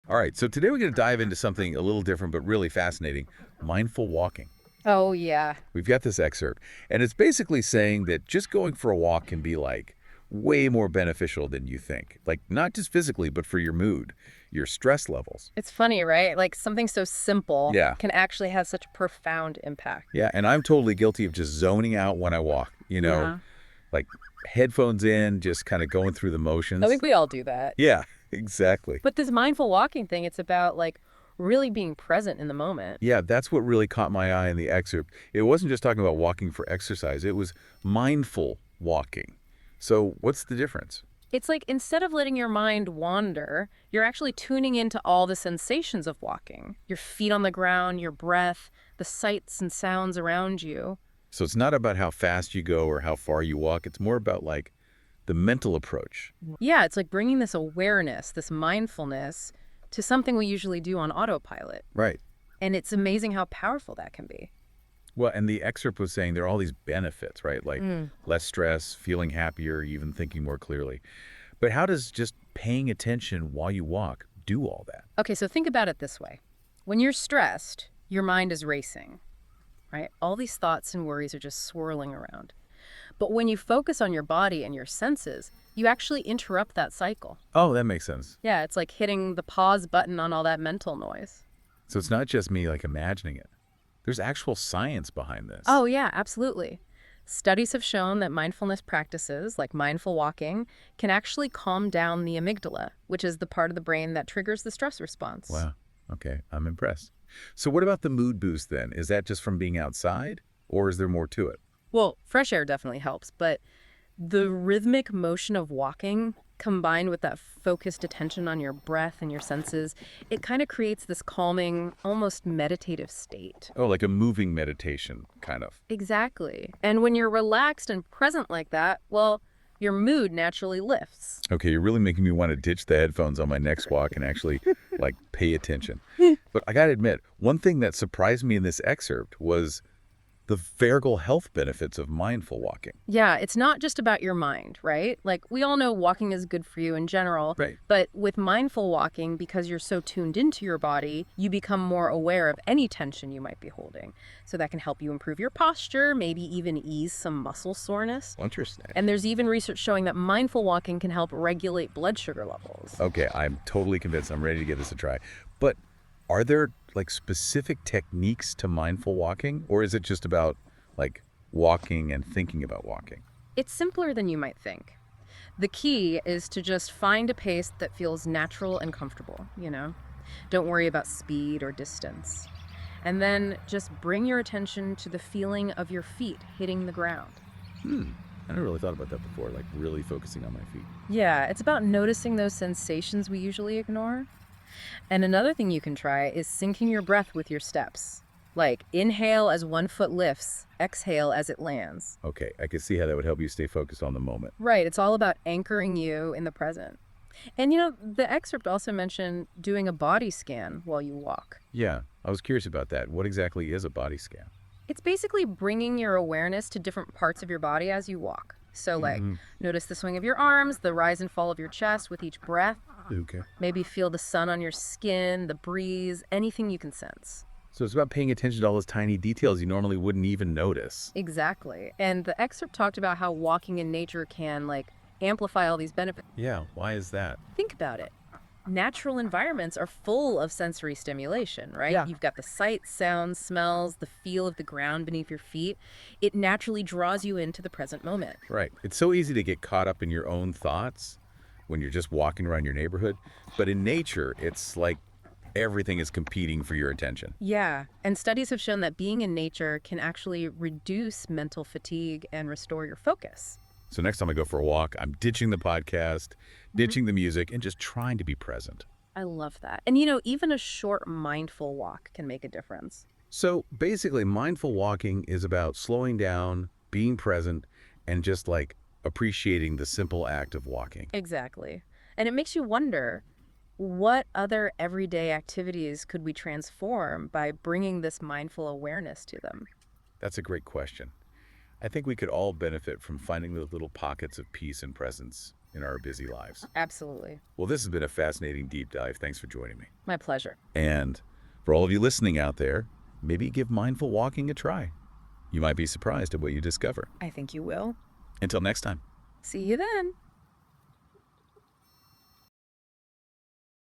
All right, so today we're going to dive into something a little different but really fascinating, mindful walking. Oh, yeah. We've got this excerpt, and it's basically saying that just going for a walk can be like way more beneficial than you think. Like not just physically, but for your mood, your stress levels. It's funny, right? Like something so simple Yeah. can actually have such a profound impact. Yeah, and I'm totally guilty of just zoning out when I walk, Yeah. like headphones in, just kind of going through the I think motions. we all do that. Yeah, exactly. But this mindful walking thing, it's about like really being present in the moment. Yeah, that's what really caught my eye in the excerpt. It wasn't just talking about walking for exercise, it was mindful walking. So, what's the difference? It's like instead of letting your mind wander, you're actually tuning into all the sensations of walking. Your feet on the ground, your breath, the sights and sounds around you. So, it's not about how fast you go or how far you walk, it's more about like the mental approach. Yeah, it's like bringing this awareness, this mindfulness to something we usually do on autopilot. Right. And it's amazing how powerful that can be. Well, and the excerpt was saying there are all these benefits, right? Like Mm. less stress, feeling happier, even thinking more clearly. But how does just paying attention while you walk do all that? Okay, so think about it this way. When you're stressed, your mind is racing, right? All these thoughts and worries are just swirling around. But when you focus on your body and your senses, you actually interrupt that cycle. Oh, that makes sense. Yeah, it's like hitting the pause button on all that mental noise. So it's not just me like imagining it. There's actual science behind this. Oh, yeah, absolutely. Studies have shown that mindfulness practices, like mindful walking, can actually calm down the amygdala, which is the part of the brain that triggers the stress response. Wow. Okay, I'm impressed. So what about the mood boost then? Is that just from being outside or is there more to it? Well, fresh air definitely helps, but the rhythmic motion of walking combined with that focused attention on your breath and your senses, it kind of creates this calming, almost meditative state. Oh, like a moving meditation, kind of. Exactly. And when you're relaxed and present like that, well, your mood naturally lifts. Okay, you're really making me want to ditch the headphones on my next walk and actually like pay attention. But I got to admit, one thing that surprised me in this excerpt was the vagal health benefits of mindful walking. Yeah, it's not just about your mind, right? Like, we all know walking is good for you in general, Right. but with mindful walking, because you're so tuned into your body, you become more aware of any tension you might be holding. So that can help you improve your posture, maybe even ease some muscle soreness. Interesting. And there's even research showing that mindful walking can help regulate blood sugar levels. Okay, I'm totally convinced. I'm ready to give this a try. But are there like specific techniques to mindful walking, or is it just about like walking and thinking about walking? It's simpler than you might think. The key is to just find a pace that feels natural and comfortable, you know? Don't worry about speed or distance. And then just bring your attention to the feeling of your feet hitting the ground. I never really thought about that before, like really focusing on my feet. Yeah, it's about noticing those sensations we usually ignore. And another thing you can try is syncing your breath with your steps. Like inhale as one foot lifts, exhale as it lands. Okay, I can see how that would help you stay focused on the moment. Right, it's all about anchoring you in the present. And you know, the excerpt also mentioned doing a body scan while you walk. Yeah, I was curious about that. What exactly is a body scan? It's basically bringing your awareness to different parts of your body as you walk. So, like, notice the swing of your arms, the rise and fall of your chest with each breath. Okay. Maybe feel the sun on your skin, the breeze, anything you can sense. So it's about paying attention to all those tiny details you normally wouldn't even notice. Exactly. And the excerpt talked about how walking in nature can, like, amplify all these benefits. Yeah, why is that? Think about it. Natural environments are full of sensory stimulation, right? Yeah. You've got the sights, sounds, smells, the feel of the ground beneath your feet. It naturally draws you into the present moment. Right. It's so easy to get caught up in your own thoughts when you're just walking around your neighborhood. But in nature, it's like everything is competing for your attention. Yeah, and studies have shown that being in nature can actually reduce mental fatigue and restore your focus. So next time I go for a walk, I'm ditching the podcast, ditching the music, and just trying to be present. I love that. And you know, even a short mindful walk can make a difference. So basically, mindful walking is about slowing down, being present, and just like appreciating the simple act of walking. Exactly. And it makes you wonder, what other everyday activities could we transform by bringing this mindful awareness to them? That's a great question. I think we could all benefit from finding those little pockets of peace and presence in our busy lives. Absolutely. Well, this has been a fascinating deep dive. Thanks for joining me. My pleasure. And for all of you listening out there, maybe give mindful walking a try. You might be surprised at what you discover. I think you will. Until next time. See you then.